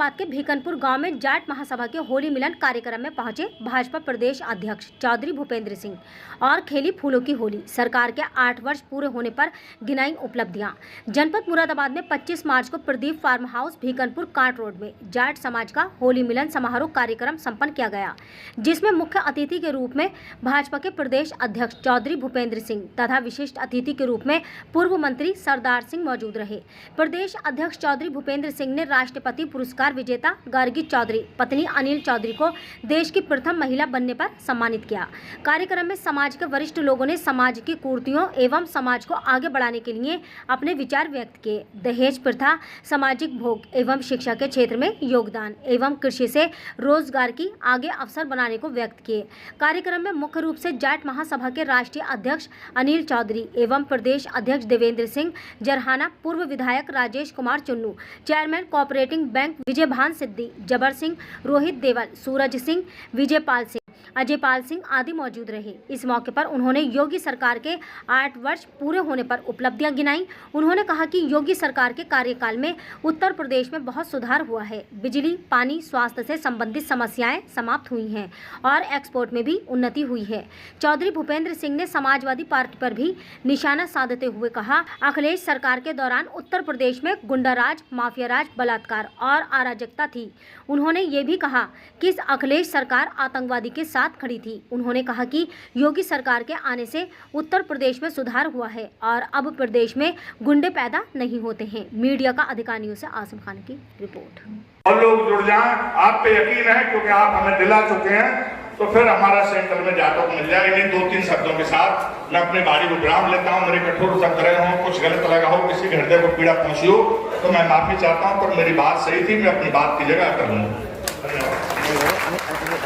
मुरादाबाद के भीकनपुर गांव में जाट महासभा के होली मिलन कार्यक्रम में पहुंचे भाजपा प्रदेश अध्यक्ष चौधरी भूपेंद्र सिंह और खेली फूलों की होली। सरकार के 8 वर्ष पूरे होने पर गिनाई उपलब्धियां। जनपद मुरादाबाद में 25 मार्च को Pradeep farm house Bhikanpur Kant road में जाट समाज का होली मिलन समारोह कार्यक्रम संपन्न किया गया, जिसमें मुख्य अतिथि के रूप में भाजपा के प्रदेश अध्यक्ष चौधरी भूपेंद्र सिंह तथा विशिष्ट अतिथि के रूप में पूर्व मंत्री सरदार सिंह मौजूद रहे। प्रदेश अध्यक्ष चौधरी भूपेंद्र सिंह ने राष्ट्रपति पुरस्कार विजेता गार्गी चौधरी पत्नी अनिल चौधरी को देश की प्रथम महिला बनने पर सम्मानित किया। कार्यक्रम में समाज के वरिष्ठ लोगों ने समाज की कुरीतियों एवं समाज को आगे बढ़ाने के लिए अपने विचार व्यक्त किए। दहेज प्रथा, सामाजिक भोग एवं शिक्षा के क्षेत्र में योगदान एवं कृषि से रोजगार की आगे अवसर बनाने को व्यक्त किए। कार्यक्रम में मुख्य रूप से जाट महासभा के राष्ट्रीय अध्यक्ष अनिल चौधरी एवं प्रदेश अध्यक्ष देवेंद्र सिंह जरहाना, पूर्व विधायक Rajesh Kumar Chunnu, chairman cooperative bank Vijay Bhan Siddhi, जबर सिंह, रोहित देवल, सूरज सिंह, विजय पाल सिंह, अजय पाल सिंह आदि मौजूद रहे। इस मौके पर उन्होंने योगी सरकार के 8 वर्ष पूरे होने पर उपलब्धियां गिनाई। उन्होंने कहा कि योगी सरकार के कार्यकाल में उत्तर प्रदेश में बहुत सुधार हुआ है। बिजली, पानी, स्वास्थ्य से संबंधित समस्याएं समाप्त हुई हैं और एक्सपोर्ट में भी उन्नति हुई है। चौधरी भूपेंद्र सिंह ने समाजवादी पार्टी पर भी निशाना साधते हुए कहा, अखिलेश सरकार के दौरान उत्तर प्रदेश में गुंडाराज, माफियाराज, बलात्कार और अराजकता थी। उन्होंने ये भी कहा कि अखिलेश सरकार आतंकवादी के साथ खड़ी थी। उन्होंने कहा कि योगी सरकार के आने से उत्तर प्रदेश में सुधार हुआ है और अब प्रदेश में गुंडे पैदा नहीं होते हैं। मीडिया का अधिकारियों से आसिम खान की रिपोर्ट। और लोग जुड़ जाएं, आप पे यकीन है क्योंकि आप हमें दिला चुके हैं, तो फिर हमारा सेंटर में जाटों को मिल जाएगा। इन 2-3 शब्दों के साथ मैं अपनी बारी को विराम लेता हूँ। मेरे कठोर शब्द रहे हों, कुछ गलत लगा हो, किसी के हृदय को पीड़ा पहुंची हो तो मैं माफी चाहता हूँ, पर मेरी बात सही थी, मैं अपनी बात की जगह कर लूँ।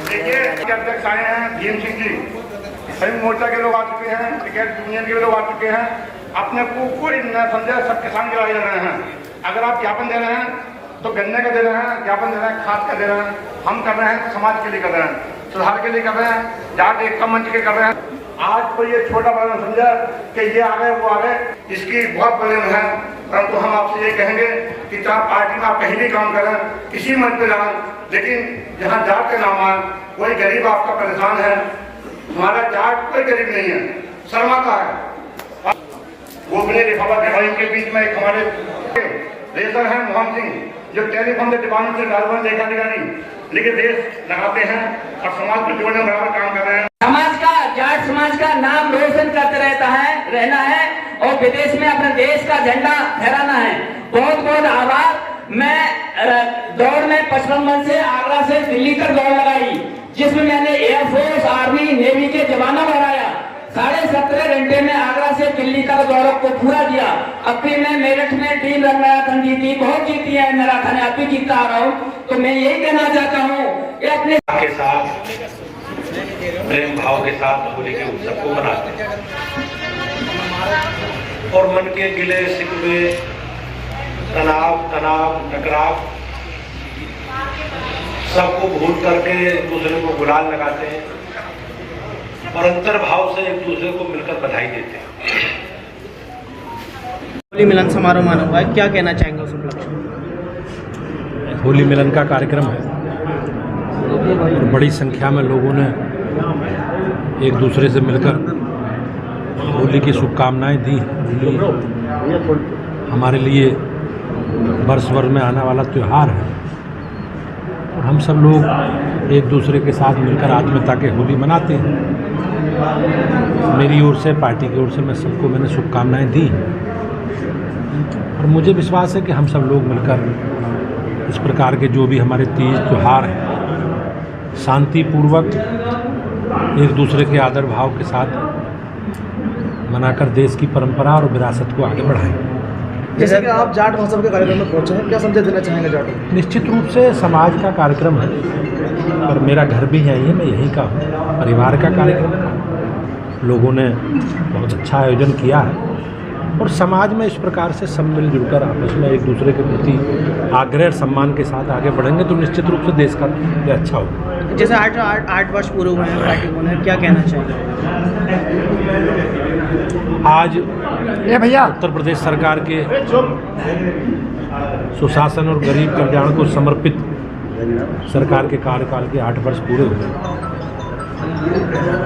देखिए, अध्यक्ष आए हैं भीम सिंह जी, संयुक्त मोर्चा के लोग आ चुके हैं, टिकट यूनियन के लोग आ चुके हैं। अपने को कोई न समझे, सब किसान की लड़ाई लड़ रहे हैं। अगर आप ज्ञापन दे रहे हैं तो गन्ने का दे रहे हैं, ज्ञापन दे रहे हैं खाद का दे रहे हैं। हम कर रहे हैं समाज के लिए कर रहे हैं, सुधार के लिए कर रहे हैं, जाट एकता मंच के कर रहे हैं। आज तो ये छोटा बड़ा समझा कि ये आ गए वो आ गए, इसकी बहुत बड़ी है। परंतु हम आपसे ये कहेंगे कि चाहे पार्टी में आप कहीं भी काम करें, किसी मंच पे जाएं, लेकिन जहाँ जाट के नाम आए, कोई गरीब आपका परेशान है, हमारा जाट कोई गरीब नहीं है, शर्माता है। वो अपने लिफाफा के बीच में एक हमारे रेसर हैं मोहन सिंह, जो टेलीफोन के डिपार्टमेंट से डालवर देखा नहीं, लेकिन देश लगाते हैं और समाज को जोड़ने में बराबर काम कर रहे हैं। समाज का, जाट समाज का नाम रोशन करते रहना है और विदेश में अपने देश का झंडा फहराना है। बहुत बहुत आभार। मैं दौड़ में 55 मन से आगरा से दिल्ली तक दौड़ लगाई, जिसमें मैंने एयरफोर्स, आर्मी, नेवी के जवानों बढ़ाया। 17.5 घंटे में आगरा से दिल्ली तक दौड़ को पूरा दिया। अभी मैं मेरठ में टीम रन मैराथन जीती, बहुत जीती है मैराथन, अभी जीतता आ रहा हूँ। तो मैं यही कहना चाहता हूँ कि अपने के साथ प्रेम भाव के साथ होली के उत्सव को मनाते हैं और मन के गिले शिकवे, तनाव, टकराव सबको भूल करके एक दूसरे को गुलाल लगाते हैं और अंतर भाव से एक दूसरे को मिलकर बधाई देते हैं। होली मिलन समारोह माना हुआ है, क्या कहना चाहेंगे उस उपलक्ष्य में? होली मिलन का कार्यक्रम है और बड़ी संख्या में लोगों ने एक दूसरे से मिलकर होली की शुभकामनाएं दी। होली हमारे लिए वर्ष भर में आने वाला त्यौहार है और हम सब लोग एक दूसरे के साथ मिलकर आत्मीयता के होली मनाते हैं। मेरी ओर से, पार्टी की ओर से मैं सबको मैंने शुभकामनाएं दी और मुझे विश्वास है कि हम सब लोग मिलकर इस प्रकार के जो भी हमारे तीज त्यौहार हैं, शांतिपूर्वक एक दूसरे के आदर भाव के साथ मनाकर देश की परंपरा और विरासत को आगे बढ़ाएं। जैसे कि आप जाट महोत्सव के कार्यक्रम में पहुंचे हैं, क्या संदेश देना चाहेंगे जाटों को? निश्चित रूप से समाज का कार्यक्रम है और मेरा घर भी यहीं है, मैं यहीं का हूँ, परिवार का कार्यक्रम है। लोगों ने बहुत अच्छा आयोजन किया है और समाज में इस प्रकार से सब मिलजुल कर आपस में एक दूसरे के प्रति आग्रह और सम्मान के साथ आगे बढ़ेंगे तो निश्चित रूप से देश का अच्छा होगा। जैसे 8 वर्ष पूरे हुए हैं पार्टी को, क्या कहना चाहिए? आज उत्तर प्रदेश सरकार के सुशासन और गरीब कल्याण को समर्पित सरकार के कार्यकाल के 8 वर्ष पूरे हुए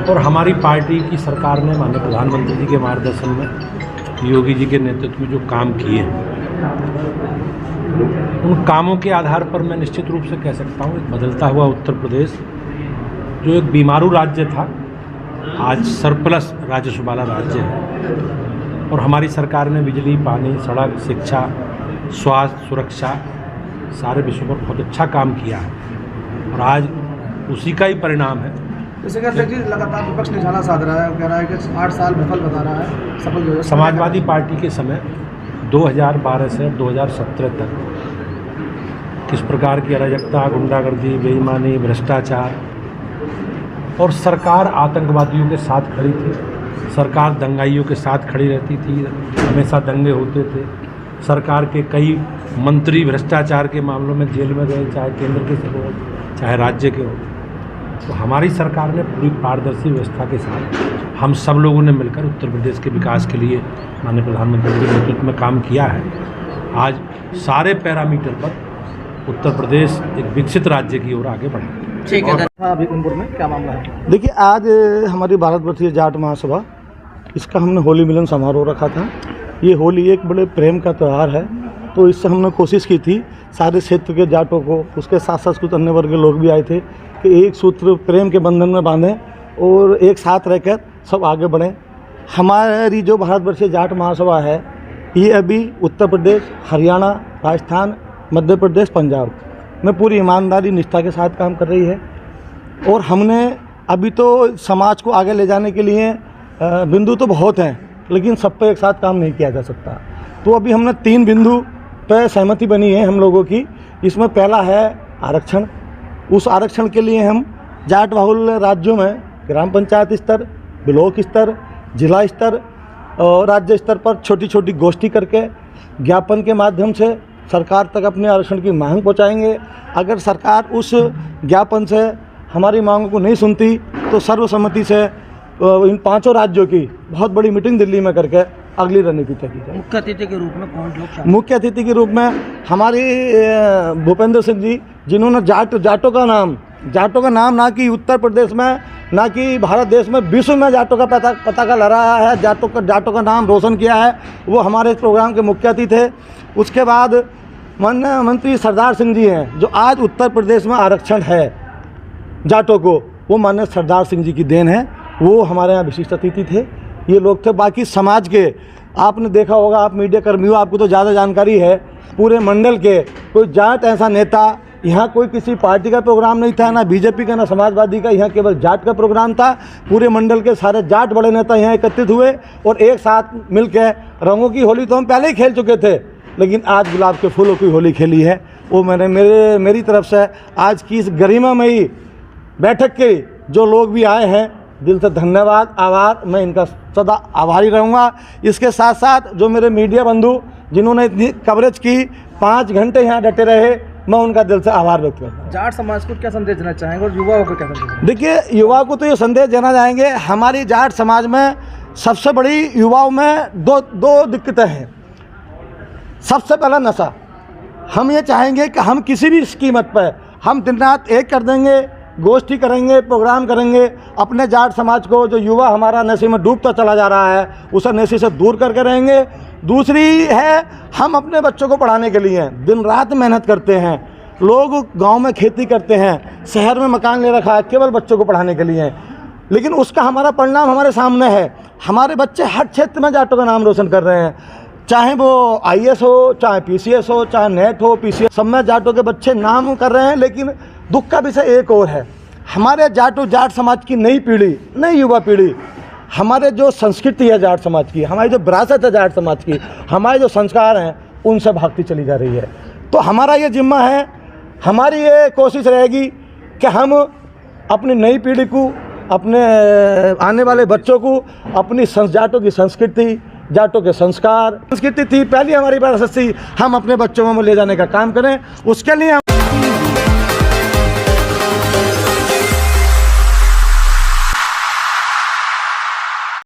और हमारी पार्टी की सरकार ने माननीय प्रधानमंत्री जी के मार्गदर्शन में योगी जी के नेतृत्व में जो काम किए हैं, उन कामों के आधार पर मैं निश्चित रूप से कह सकता हूँ एक बदलता हुआ उत्तर प्रदेश जो एक बीमारू राज्य था, आज सरप्लस राजस्व वाला राज्य है। और हमारी सरकार ने बिजली, पानी, सड़क, शिक्षा, स्वास्थ्य, सुरक्षा सारे विषयों पर बहुत अच्छा काम किया है और आज उसी का ही परिणाम है। जैसे कि अध्यक्ष जी लगातार विपक्ष निशाना साध रहा है, कह रहा है कि 8 साल विफल बता रहा है, सफल जो है। समाजवादी पार्टी के समय 2012 से 2017 तक किस प्रकार की अराजकता, गुंडागर्दी, बेईमानी, भ्रष्टाचार और सरकार आतंकवादियों के साथ खड़ी थी, सरकार दंगाइयों के साथ खड़ी रहती थी, हमेशा दंगे होते थे, सरकार के कई मंत्री भ्रष्टाचार के मामलों में जेल में गए, चाहे केंद्र के हो चाहे राज्य के हो। तो हमारी सरकार ने पूरी पारदर्शी व्यवस्था के साथ हम सब लोगों ने मिलकर उत्तर प्रदेश के विकास के लिए माननीय प्रधानमंत्री के नेतृत्व में काम किया है। आज सारे पैरामीटर पर उत्तर प्रदेश एक विकसित राज्य की ओर आगे बढ़ा है। ठीक है। अभी कानपुर में क्या मामला है? देखिए, आज हमारी भारतवर्षीय जाट महासभा, इसका हमने होली मिलन समारोह रखा था। ये होली एक बड़े प्रेम का त्यौहार है, तो इससे हमने कोशिश की थी सारे क्षेत्र के जाटों को, उसके साथ साथ कुछ अन्य वर्ग के लोग भी आए थे कि एक सूत्र प्रेम के बंधन में बांधें और एक साथ रहकर सब आगे बढ़ें। हमारी जो भारतवर्षीय जाट महासभा है, ये अभी उत्तर प्रदेश, हरियाणा, राजस्थान, मध्य प्रदेश, पंजाब में पूरी ईमानदारी, निष्ठा के साथ काम कर रही है। और हमने अभी तो समाज को आगे ले जाने के लिए बिंदु तो बहुत हैं, लेकिन सब पे एक साथ काम नहीं किया जा सकता। तो अभी हमने 3 बिंदु पे सहमति बनी है हम लोगों की। इसमें पहला है आरक्षण। उस आरक्षण के लिए हम जाट बहुल राज्यों में ग्राम पंचायत स्तर, ब्लॉक स्तर, जिला स्तर और राज्य स्तर पर छोटी छोटी गोष्ठी करके ज्ञापन के माध्यम से सरकार तक अपने आरक्षण की मांग पहुंचाएंगे। अगर सरकार उस ज्ञापन से हमारी मांगों को नहीं सुनती तो सर्वसम्मति से इन 5 राज्यों की बहुत बड़ी मीटिंग दिल्ली में करके अगली रणनीति तय की जाए। मुख्य अतिथि के रूप में कौन लोग? मुख्य अतिथि के रूप में हमारी भूपेंद्र सिंह जी, जिन्होंने जाटों का नाम ना कि उत्तर प्रदेश में, ना कि भारत देश में, विश्व में जाटों का पताका लहराया है, जाटों का नाम रोशन किया है, वो हमारे इस प्रोग्राम के मुख्य अतिथि थे। उसके बाद माननीय मंत्री सरदार सिंह जी हैं, जो आज उत्तर प्रदेश में आरक्षण है जाटों को, वो माननीय सरदार सिंह जी की देन है। वो हमारे यहाँ विशिष्ट अतिथि थे। ये लोग थे। बाकी समाज के आपने देखा होगा, आप मीडिया कर्मी हो, आपको तो ज़्यादा जानकारी है। पूरे मंडल के कोई जाट ऐसा नेता, यहाँ कोई किसी पार्टी का प्रोग्राम नहीं था, ना बीजेपी का, ना समाजवादी का, यहाँ केवल जाट का प्रोग्राम था। पूरे मंडल के सारे जाट बड़े नेता यहाँ एकत्रित हुए और एक साथ मिलकर रंगों की होली तो हम पहले ही खेल चुके थे, लेकिन आज गुलाब के फूलों की होली खेली है। वो मैंने मेरी तरफ से आज की इस गरिमामयी बैठक के जो लोग भी आए हैं, दिल से धन्यवाद, आभार, मैं इनका सदा आभारी रहूँगा। इसके साथ साथ जो मेरे मीडिया बंधु जिन्होंने इतनी कवरेज की, 5 घंटे यहाँ डटे रहे, मैं उनका दिल से आभार व्यक्त करता हूँ। जाट समाज को क्या संदेश देना चाहेंगे और युवाओं को क्या संदेश? देखिए, युवाओं को तो ये संदेश देना चाहेंगे, हमारी जाट समाज में सबसे बड़ी युवाओं में दो दिक्कतें हैं। सबसे पहला नशा। हम ये चाहेंगे कि हम किसी भी कीमत पर हम दिन रात एक कर देंगे, गोष्ठी करेंगे, प्रोग्राम करेंगे, अपने जाट समाज को, जो युवा हमारा नशे में डूबता चला जा रहा है, उसे नशे से दूर करके रहेंगे। दूसरी है, हम अपने बच्चों को पढ़ाने के लिए दिन रात मेहनत करते हैं। लोग गांव में खेती करते हैं, शहर में मकान ले रखा है केवल बच्चों को पढ़ाने के लिए, लेकिन उसका हमारा परिणाम हमारे सामने है। हमारे बच्चे हर क्षेत्र में जाटों का नाम रोशन कर रहे हैं, चाहे वो IAS हो, चाहे PCS हो, चाहे नेट हो, PCS, सब में जाटों के बच्चे नाम कर रहे हैं। लेकिन दुख का विषय एक और है, हमारे जाट समाज की नई पीढ़ी, नई युवा पीढ़ी, हमारे जो संस्कृति है जाट समाज की, हमारी जो विरासत है जाट समाज की, हमारे जो संस्कार हैं, उनसे भागती चली जा रही है। तो हमारा ये जिम्मा है, हमारी ये कोशिश रहेगी कि हम अपनी नई पीढ़ी को, अपने आने वाले बच्चों को अपनी जाटों की संस्कृति, जाटों के संस्कार, संस्कृति थी पहली हमारी विरासत थी, हम अपने बच्चों में ले जाने का काम करें। उसके लिए